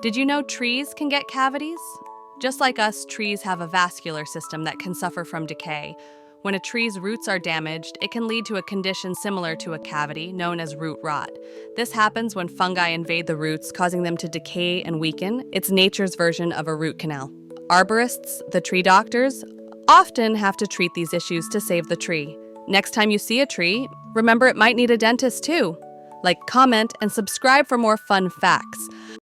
Did you know trees can get cavities? Just like us, trees have a vascular system that can suffer from decay. When a tree's roots are damaged, it can lead to a condition similar to a cavity, known as root rot. This happens when fungi invade the roots, causing them to decay and weaken. It's nature's version of a root canal. Arborists, the tree doctors, often have to treat these issues to save the tree. Next time you see a tree, remember it might need a dentist too. Like, comment, and subscribe for more fun facts.